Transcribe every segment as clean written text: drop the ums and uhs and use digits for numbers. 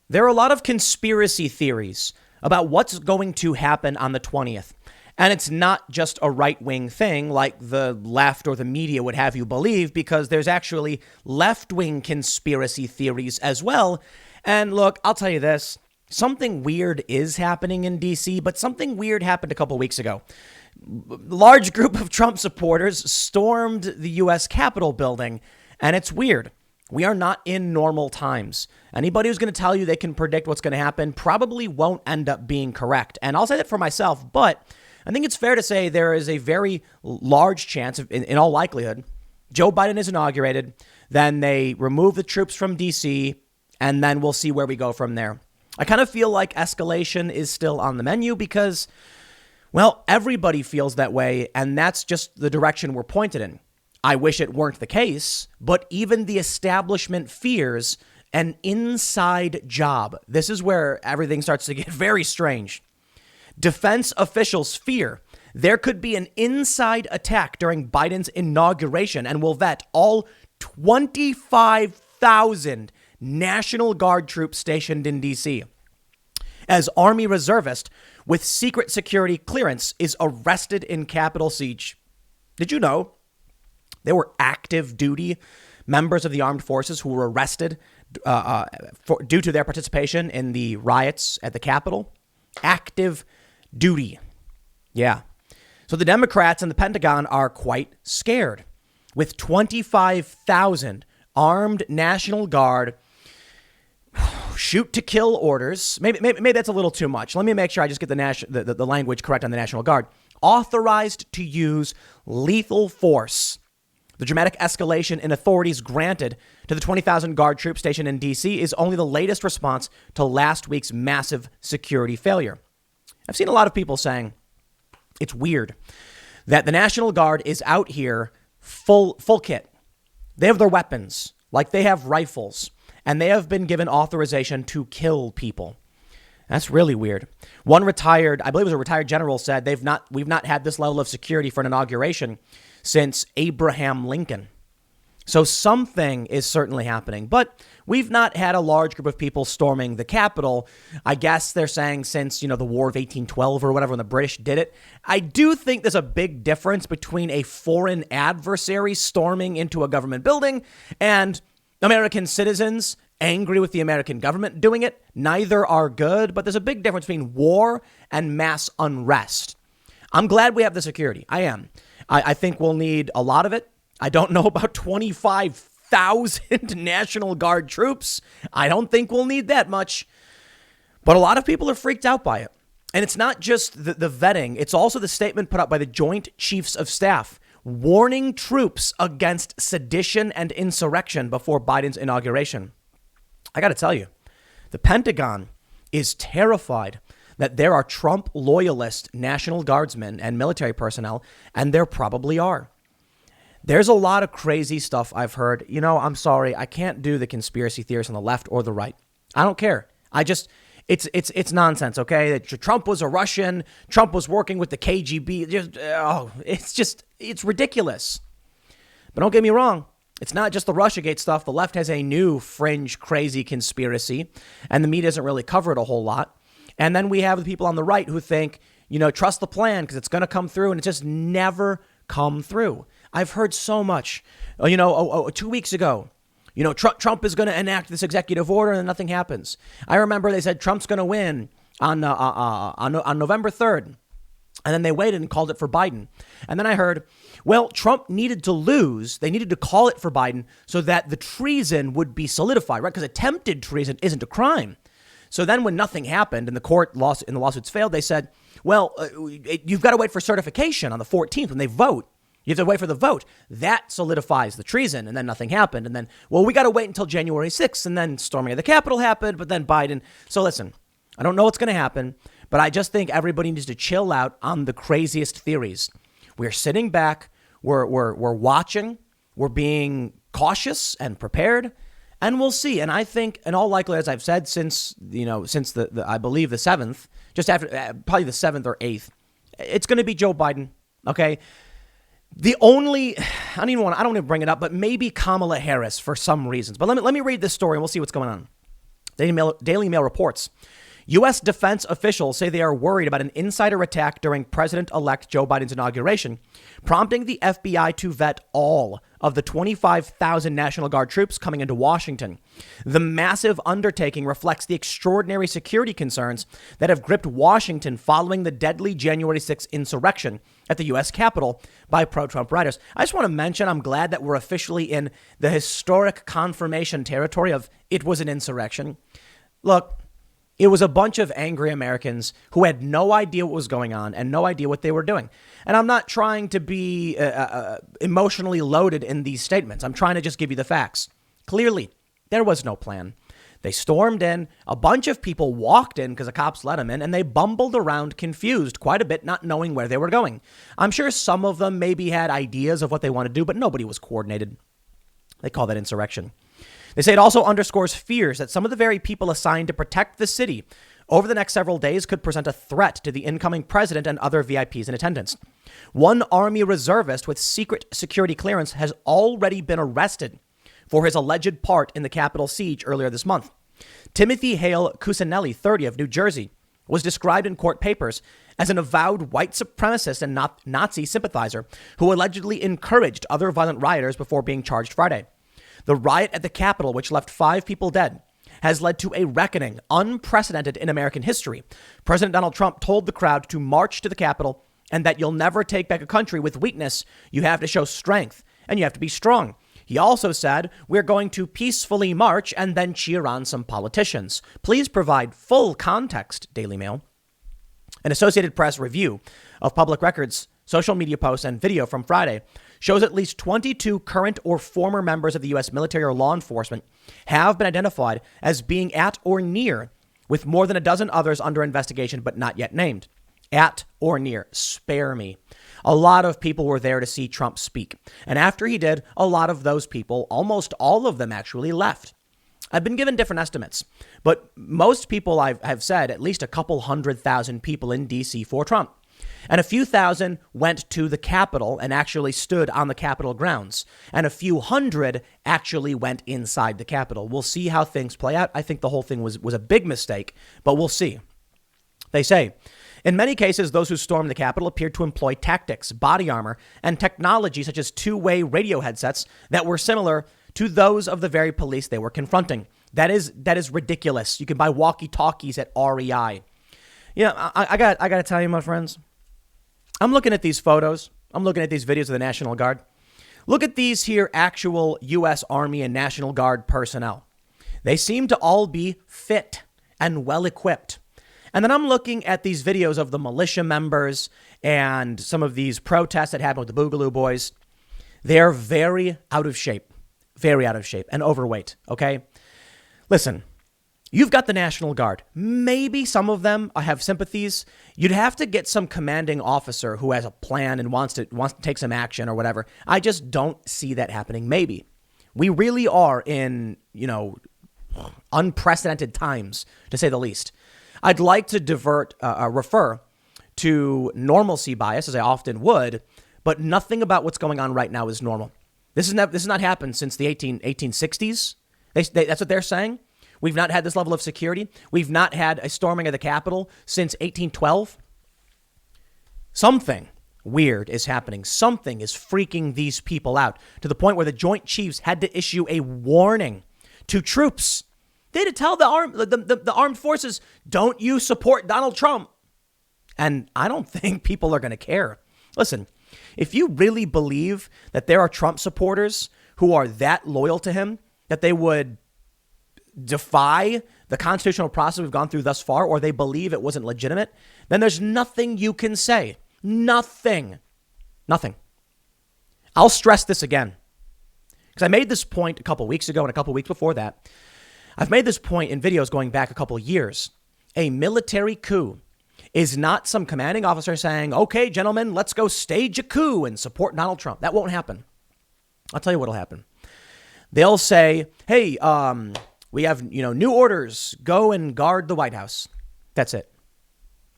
There are a lot of conspiracy theories about what's going to happen on the 20th. And it's not just a right-wing thing like the left or the media would have you believe, because there's actually left-wing conspiracy theories as well. And look, I'll tell you this. Something weird is happening in D.C., but something weird happened a couple weeks ago. Large group of Trump supporters stormed the U.S. Capitol building, and it's weird. We are not in normal times. Anybody who's going to tell you they can predict what's going to happen probably won't end up being correct. And I'll say that for myself, but I think it's fair to say there is a very large chance, in all likelihood, Joe Biden is inaugurated, then they remove the troops from D.C., and then we'll see where we go from there. I kind of feel like escalation is still on the menu because, well, everybody feels that way, and that's just the direction we're pointed in. I wish it weren't the case, but even the establishment fears an inside job. This is where everything starts to get very strange. Defense officials fear there could be an inside attack during Biden's inauguration and will vet all 25,000 National Guard troops stationed in D.C. as Army reservist with secret security clearance is arrested in Capitol siege. Did you know there were active duty members of the armed forces who were arrested due to their participation in the riots at the Capitol? Active duty. Yeah. So the Democrats and the Pentagon are quite scared with 25,000 armed National Guard shoot to kill orders. Maybe that's a little too much. Let me make sure I just get the language correct on the National Guard. Authorized to use lethal force. The dramatic escalation in authorities granted to the 20,000 Guard troop station in D.C. is only the latest response to last week's massive security failure. I've seen a lot of people saying it's weird that the National Guard is out here full kit. They have their weapons, like they have rifles, and they have been given authorization to kill people. That's really weird. One retired, I believe it was a retired general, said we've not had this level of security for an inauguration since Abraham Lincoln. So something is certainly happening, but we've not had a large group of people storming the Capitol. I guess they're saying since, the War of 1812 or whatever, when the British did it. I do think there's a big difference between a foreign adversary storming into a government building and American citizens angry with the American government doing it. Neither are good, but there's a big difference between war and mass unrest. I'm glad we have the security. I am. I think we'll need a lot of it. I don't know about 25,000 National Guard troops. I don't think we'll need that much. But a lot of people are freaked out by it. And it's not just the vetting. It's also the statement put out by the Joint Chiefs of Staff warning troops against sedition and insurrection before Biden's inauguration. I got to tell you, the Pentagon is terrified that there are Trump loyalist National Guardsmen and military personnel, and there probably are. There's a lot of crazy stuff I've heard. I'm sorry, I can't do the conspiracy theories on the left or the right. I don't care. It's nonsense, okay? That Trump was a Russian, Trump was working with the KGB. It's ridiculous. But don't get me wrong. It's not just the Russiagate stuff. The left has a new fringe, crazy conspiracy, and the media doesn't really cover it a whole lot. And then we have the people on the right who think, trust the plan because it's going to come through, and it just never come through. I've heard so much, 2 weeks ago, Trump is going to enact this executive order and nothing happens. I remember they said Trump's going to win on November 3rd. And then they waited and called it for Biden. And then I heard, well, Trump needed to lose. They needed to call it for Biden so that the treason would be solidified, right? Because attempted treason isn't a crime. So then when nothing happened and the lawsuits failed, they said, well, you've got to wait for certification on the 14th when they vote. You have to wait for the vote. That solidifies the treason. And then nothing happened. And then, well, we got to wait until January 6th. And then storming of the Capitol happened. But then Biden. So listen, I don't know what's going to happen, but I just think everybody needs to chill out on the craziest theories. We're sitting back. We're watching. We're being cautious and prepared. And we'll see. And I think, in all likelihood, as I've said since the I believe the 7th, just after probably the 7th or 8th, it's going to be Joe Biden. Okay. The only, I don't want to bring it up, but maybe Kamala Harris for some reasons. But let me read this story and we'll see what's going on. Daily Mail reports, U.S. defense officials say they are worried about an insider attack during President-elect Joe Biden's inauguration, prompting the FBI to vet all of the 25,000 National Guard troops coming into Washington. The massive undertaking reflects the extraordinary security concerns that have gripped Washington following the deadly January 6th insurrection at the U.S. Capitol by pro-Trump rioters. I just want to mention I'm glad that we're officially in the historic confirmation territory of it was an insurrection. Look, it was a bunch of angry Americans who had no idea what was going on and no idea what they were doing. And I'm not trying to be emotionally loaded in these statements. I'm trying to just give you the facts. Clearly, there was no plan. They stormed in. A bunch of people walked in because the cops let them in, and they bumbled around confused quite a bit, not knowing where they were going. I'm sure some of them maybe had ideas of what they want to do, but nobody was coordinated. They call that insurrection. They say it also underscores fears that some of the very people assigned to protect the city over the next several days could present a threat to the incoming president and other VIPs in attendance. One Army reservist with secret security clearance has already been arrested for his alleged part in the Capitol siege earlier this month. Timothy Hale Cusinelli, 30, of New Jersey, was described in court papers as an avowed white supremacist and Nazi sympathizer who allegedly encouraged other violent rioters before being charged Friday. The riot at the Capitol, which left 5 people dead, has led to a reckoning unprecedented in American history. President Donald Trump told the crowd to march to the Capitol and that you'll never take back a country with weakness. You have to show strength and you have to be strong. He also said, we're going to peacefully march and then cheer on some politicians. Please provide full context, Daily Mail. An Associated Press review of public records, social media posts, and video from Friday shows at least 22 current or former members of the U.S. military or law enforcement have been identified as being at or near, with more than a dozen others under investigation but not yet named. At or near. Spare me. A lot of people were there to see Trump speak. And after he did, a lot of those people, almost all of them actually left. I've been given different estimates, but most people have said at least a couple 100,000 people in D.C. for Trump. And a few thousand went to the Capitol and actually stood on the Capitol grounds. And a few hundred actually went inside the Capitol. We'll see how things play out. I think the whole thing was a big mistake, but we'll see. They say, in many cases, those who stormed the Capitol appeared to employ tactics, body armor, and technology such as two-way radio headsets that were similar to those of the very police they were confronting. That is ridiculous. You can buy walkie-talkies at REI. You know, I got to tell you, my friends, I'm looking at these photos. I'm looking at these videos of the National Guard. Look at these here actual U.S. Army and National Guard personnel. They seem to all be fit and well equipped. And then I'm looking at these videos of the militia members and some of these protests that happened with the Boogaloo Boys. They're very out of shape and overweight. OK, listen. You've got the National Guard. Maybe some of them have sympathies. You'd have to get some commanding officer who has a plan and wants to take some action or whatever. I just don't see that happening. Maybe. We really are in, unprecedented times, to say the least. I'd like to refer to normalcy bias, as I often would, but nothing about what's going on right now is normal. This has not happened since the 1860s. That's what they're saying. We've not had this level of security. We've not had a storming of the Capitol since 1812. Something weird is happening. Something is freaking these people out to the point where the Joint Chiefs had to issue a warning to troops. They had to tell the armed forces, don't you support Donald Trump. And I don't think people are going to care. Listen, if you really believe that there are Trump supporters who are that loyal to him, that they would defy the constitutional process we've gone through thus far, or they believe it wasn't legitimate, then there's nothing you can say. Nothing. I'll stress this again, because I made this point a couple weeks ago and a couple weeks before that. I've made this point in videos going back a couple years. A military coup is not some commanding officer saying, okay, gentlemen, let's go stage a coup and support Donald Trump. That won't happen. I'll tell you what'll happen. They'll say, hey, we have, new orders. Go and guard the White House. That's it.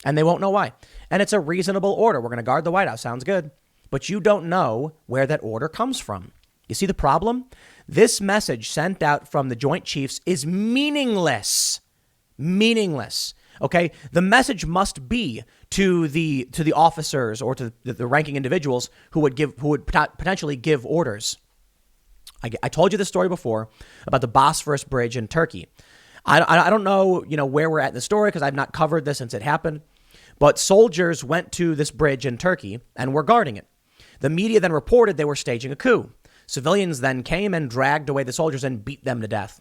And they won't know why. And it's a reasonable order. We're going to guard the White House. Sounds good. But you don't know where that order comes from. You see the problem? This message sent out from the Joint Chiefs is meaningless. Meaningless. Okay, the message must be to the officers or to the ranking individuals who would potentially give orders. I told you this story before about the Bosphorus Bridge in Turkey. I don't know, where we're at in the story because I've not covered this since it happened. But soldiers went to this bridge in Turkey and were guarding it. The media then reported they were staging a coup. Civilians then came and dragged away the soldiers and beat them to death.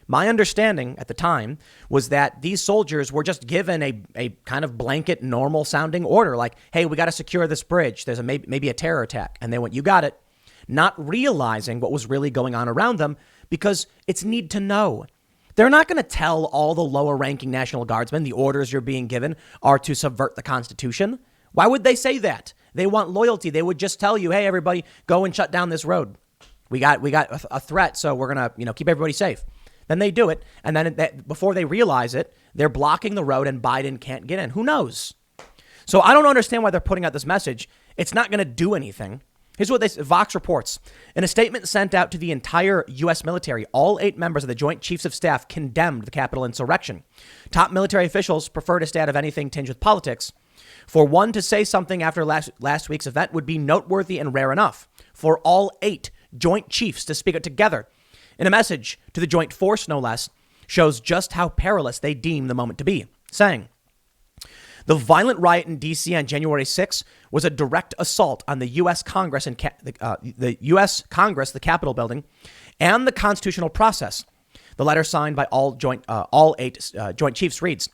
My understanding at the time was that these soldiers were just given a kind of blanket normal sounding order like, hey, we got to secure this bridge. There's maybe a terror attack. And they went, you got it. Not realizing what was really going on around them because it's need to know. They're not going to tell all the lower ranking National Guardsmen the orders you're being given are to subvert the Constitution. Why would they say that? They want loyalty. They would just tell you, hey, everybody, go and shut down this road. We got a threat, so we're going to keep everybody safe. Then they do it. And then before they realize it, they're blocking the road and Biden can't get in. Who knows? So I don't understand why they're putting out this message. It's not going to do anything. Here's what Vox reports. In a statement sent out to the entire U.S. military, all 8 members of the Joint Chiefs of Staff condemned the Capitol insurrection. Top military officials prefer to stay out of anything tinged with politics. For one to say something after last week's event would be noteworthy and rare enough. For all 8 Joint Chiefs to speak out together in a message to the Joint Force, no less, shows just how perilous they deem the moment to be, saying, the violent riot in D.C. on January 6 was a direct assault on the U.S. Congress and the U.S. Congress, the Capitol building, and the constitutional process. The letter signed by all 8 Joint Chiefs reads,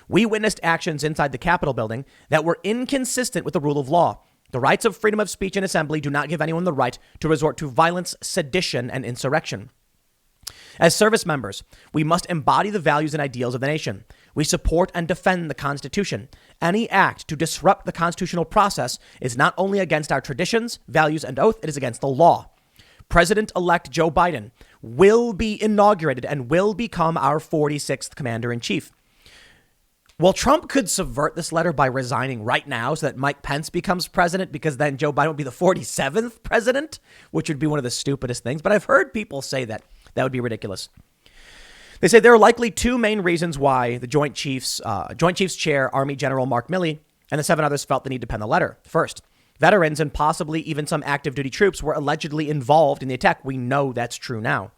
we witnessed actions inside the Capitol building that were inconsistent with the rule of law. The rights of freedom of speech and assembly do not give anyone the right to resort to violence, sedition, and insurrection. As service members, we must embody the values and ideals of the nation. We support and defend the Constitution. Any act to disrupt the constitutional process is not only against our traditions, values, and oath, it is against the law. President-elect Joe Biden will be inaugurated and will become our 46th commander-in-chief. Well, Trump could subvert this letter by resigning right now so that Mike Pence becomes president, because then Joe Biden would be the 47th president, which would be one of the stupidest things. But I've heard people say that. That would be ridiculous. They say there are likely 2 main reasons why the Joint Chiefs Chair, Army General Mark Milley, and the 7 others felt the need to pen the letter. First, veterans and possibly even some active duty troops were allegedly involved in the attack. We know that's true now.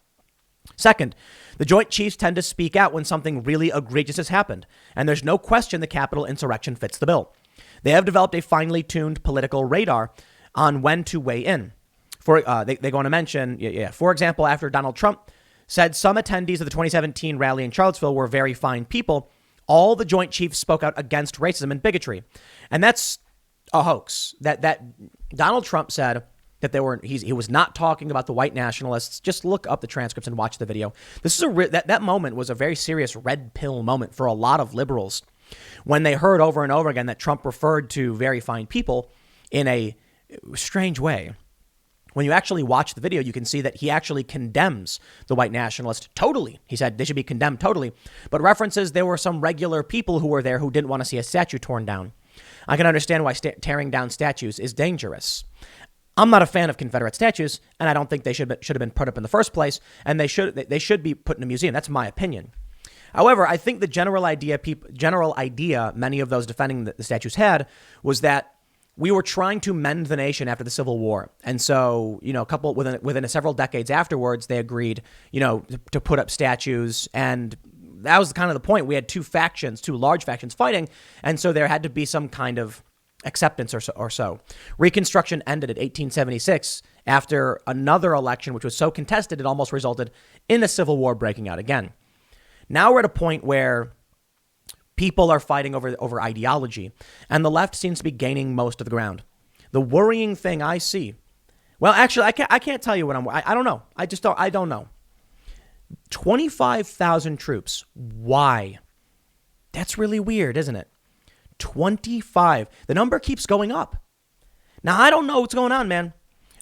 Second, the Joint Chiefs tend to speak out when something really egregious has happened, and there's no question the Capitol insurrection fits the bill. They have developed a finely tuned political radar on when to weigh in. They go on to mention, for example, after Donald Trump said some attendees of the 2017 rally in Charlottesville were very fine people, all the Joint Chiefs spoke out against racism and bigotry. And that's a hoax. That Donald Trump said that he was not talking about the white nationalists. Just look up the transcripts and watch the video. This is that moment was a very serious red pill moment for a lot of liberals when they heard over and over again that Trump referred to very fine people in a strange way. When you actually watch the video, you can see that he actually condemns the white nationalist totally. He said they should be condemned totally, but references there were some regular people who were there who didn't want to see a statue torn down. I can understand why tearing down statues is dangerous. I'm not a fan of Confederate statues, and I don't think they should have been put up in the first place, and they should be put in a museum. That's my opinion. However, I think the general idea many of those defending the statues had was that we were trying to mend the nation after the Civil War. And so, within several decades afterwards, they agreed, to put up statues. And that was kind of the point. We had 2 large factions fighting. And so there had to be some kind of acceptance or so. Reconstruction ended at 1876 after another election, which was so contested, it almost resulted in a civil war breaking out again. Now we're at a point where people are fighting over ideology, and the left seems to be gaining most of the ground. The worrying thing I see, well, actually, I can't tell you what I don't know. I don't know. 25,000 troops. Why? That's really weird, isn't it? 25. The number keeps going up. Now, I don't know what's going on, man.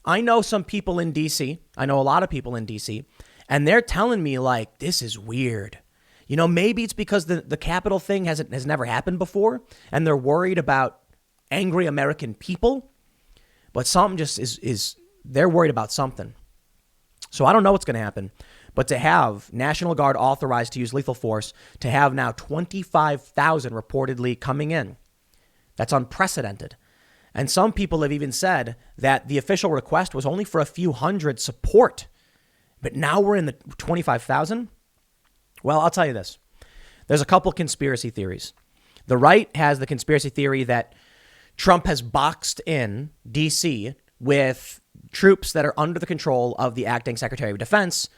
I know some people in D.C. I know a lot of people in D.C., and they're telling me, like, this is weird. Maybe it's because the Capitol thing has never happened before, and they're worried about angry American people. But something just is they're worried about something. So I don't know what's going to happen. But to have National Guard authorized to use lethal force, to have now 25,000 reportedly coming in, that's unprecedented. And some people have even said that the official request was only for a few hundred support. But now we're in the 25,000? Well, I'll tell you this. There's a couple conspiracy theories. The right has the conspiracy theory that Trump has boxed in D.C. with troops that are under the control of the acting Secretary of Defense,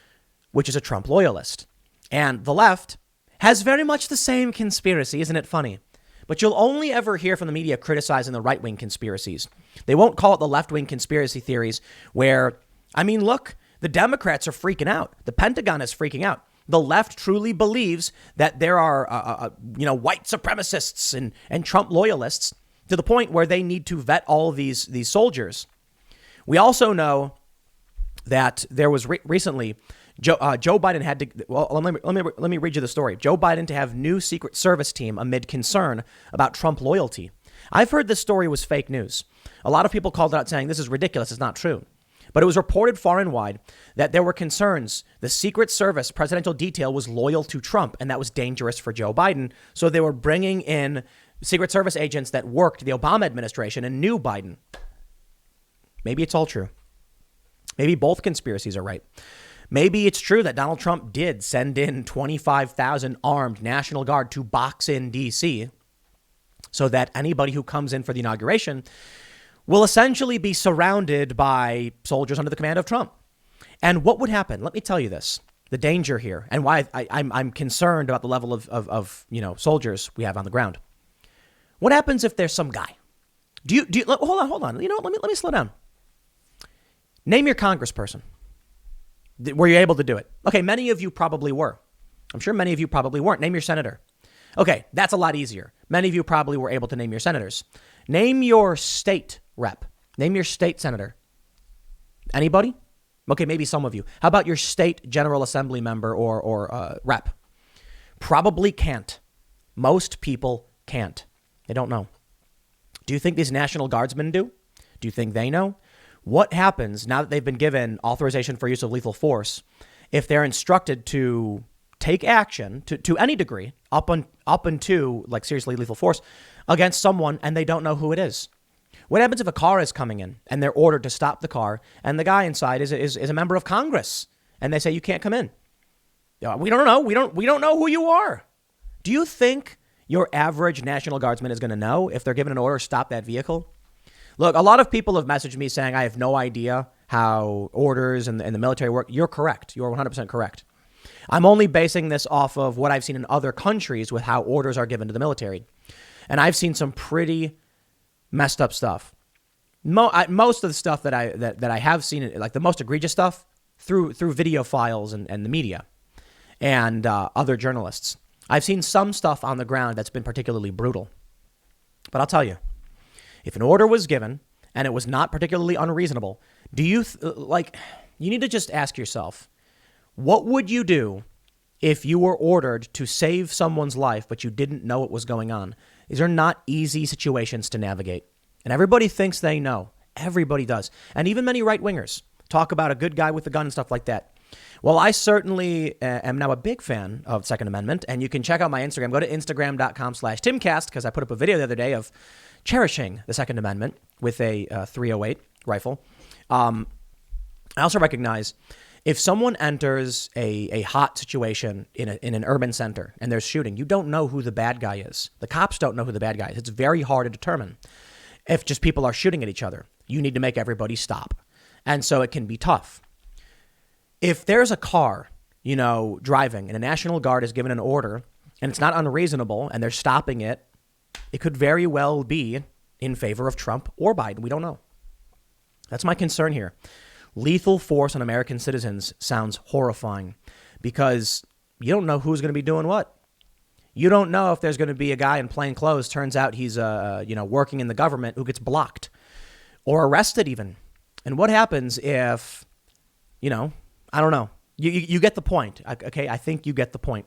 which is a Trump loyalist. And the left has very much the same conspiracy. Isn't it funny? But you'll only ever hear from the media criticizing the right-wing conspiracies. They won't call it the left-wing conspiracy theories where, I mean, look, the Democrats are freaking out. The Pentagon is freaking out. The left truly believes that there are, white supremacists and Trump loyalists to the point where they need to vet all of these soldiers. We also know that there was recently Joe Biden had to. Well, let me read you the story. Joe Biden to have new Secret Service team amid concern about Trump loyalty. I've heard this story was fake news. A lot of people called it out saying this is ridiculous. It's not true. But it was reported far and wide that there were concerns. The Secret Service presidential detail was loyal to Trump, and that was dangerous for Joe Biden. So they were bringing in Secret Service agents that worked the Obama administration and knew Biden. Maybe it's all true. Maybe both conspiracies are right. Maybe it's true that Donald Trump did send in 25,000 armed National Guard to box in D.C. so that anybody who comes in for the inauguration will essentially be surrounded by soldiers under the command of Trump. And what would happen? Let me tell you this, the danger here and why I'm concerned about the level of soldiers we have on the ground. What happens if there's some guy? Do you hold on. You know, let me slow down. Name your congressperson. Were you able to do it? Okay, many of you probably were. I'm sure many of you probably weren't. Name your senator. Okay, that's a lot easier. Many of you probably were able to name your senators. Name your state rep. Name your state senator. Anybody? Okay, maybe some of you. How about your state General Assembly member or rep? Probably can't. Most people can't. They don't know. Do you think these National Guardsmen do? Do you think they know? What happens now that they've been given authorization for use of lethal force if they're instructed to take action to any degree up into like seriously lethal force against someone and they don't know who it is? What happens if a car is coming in and they're ordered to stop the car and the guy inside is a member of Congress and they say you can't come in? We don't know. We don't know who you are. Do you think your average National Guardsman is going to know if they're given an order to stop that vehicle? Look, a lot of people have messaged me saying I have no idea how orders and the military work. You're correct. You're 100% correct. I'm only basing this off of what I've seen in other countries with how orders are given to the military. And I've seen some pretty messed up stuff. Most of the stuff that I have seen, like the most egregious stuff, through video files and the media and other journalists. I've seen some stuff on the ground that's been particularly brutal. But I'll tell you, if an order was given and it was not particularly unreasonable, do you you need to just ask yourself, what would you do if you were ordered to save someone's life, but you didn't know what was going on? These are not easy situations to navigate. And everybody thinks they know. Everybody does. And even many right wingers talk about a good guy with a gun and stuff like that. Well, I certainly am now a big fan of Second Amendment. And you can check out my Instagram. Go to Instagram.com/Timcast because I put up a video the other day of cherishing the Second Amendment with a .308 rifle. I also recognize if someone enters a hot situation in an urban center and there's shooting, you don't know who the bad guy is. The cops don't know who the bad guy is. It's very hard to determine if just people are shooting at each other. You need to make everybody stop. And so it can be tough. If there's a car, driving and a National Guard is given an order and it's not unreasonable and they're stopping it, it could very well be in favor of Trump or Biden. We don't know. That's my concern here. Lethal force on American citizens sounds horrifying because you don't know who's going to be doing what. You don't know if there's going to be a guy in plain clothes. Turns out he's, working in the government who gets blocked or arrested even. And what happens if, I don't know. You get the point. Okay, I think you get the point.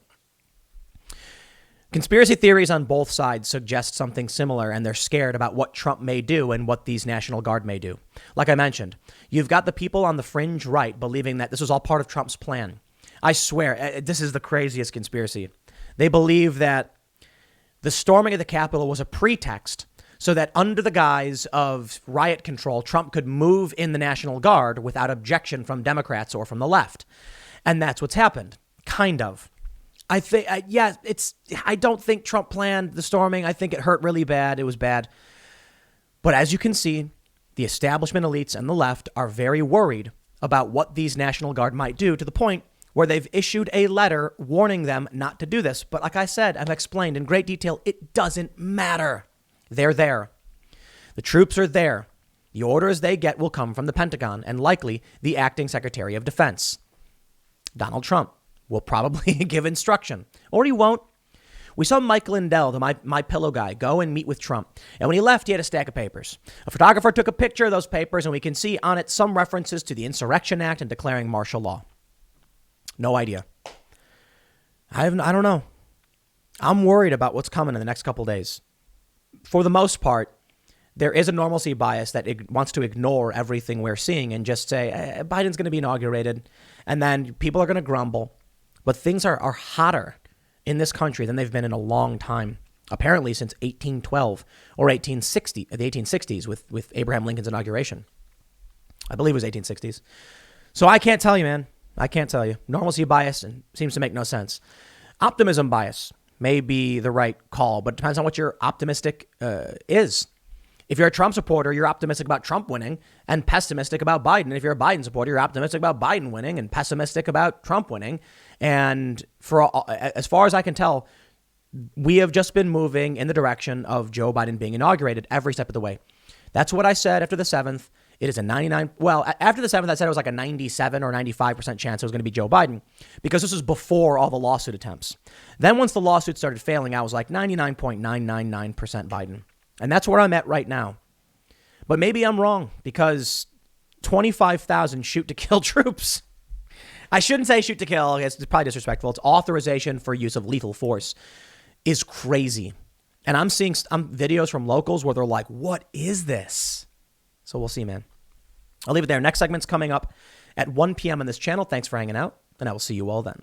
Conspiracy theories on both sides suggest something similar, and they're scared about what Trump may do and what these National Guard may do. Like I mentioned, you've got the people on the fringe right believing that this was all part of Trump's plan. I swear, this is the craziest conspiracy. They believe that the storming of the Capitol was a pretext so that under the guise of riot control, Trump could move in the National Guard without objection from Democrats or from the left. And that's what's happened. Kind of. I don't think Trump planned the storming. I think it hurt really bad. It was bad. But as you can see, the establishment elites and the left are very worried about what these National Guard might do, to the point where they've issued a letter warning them not to do this. But like I said, I've explained in great detail, it doesn't matter. They're there. The troops are there. The orders they get will come from the Pentagon and likely the acting Secretary of Defense. Donald Trump will probably give instruction, or he won't. We saw Mike Lindell, the My Pillow guy, go and meet with Trump. And when he left, he had a stack of papers. A photographer took a picture of those papers, and we can see on it some references to the Insurrection Act and declaring martial law. No idea. I don't know. I'm worried about what's coming in the next couple days. For the most part, there is a normalcy bias that wants to ignore everything we're seeing and just say, Biden's going to be inaugurated, and then people are going to grumble. But things are hotter in this country than they've been in a long time, apparently since 1812 or 1860, the 1860s with Abraham Lincoln's inauguration. I believe it was 1860s. So I can't tell you, man. I can't tell you. Normalcy bias seems to make no sense. Optimism bias may be the right call, but it depends on what your optimistic is. If you're a Trump supporter, you're optimistic about Trump winning and pessimistic about Biden. If you're a Biden supporter, you're optimistic about Biden winning and pessimistic about Trump winning. And as far as I can tell, we have just been moving in the direction of Joe Biden being inaugurated every step of the way. That's what I said after the 7th. It is a 99. Well, after the 7th, I said it was like a 97 or 95% chance it was going to be Joe Biden, because this was before all the lawsuit attempts. Then once the lawsuit started failing, I was like 99.999% Biden. And that's where I'm at right now. But maybe I'm wrong, because 25,000 shoot to kill troops. I shouldn't say shoot to kill. It's probably disrespectful. It's authorization for use of lethal force is crazy. And I'm seeing videos from locals where they're like, what is this? So we'll see, man. I'll leave it there. Next segment's coming up at 1 p.m. on this channel. Thanks for hanging out, and I will see you all then.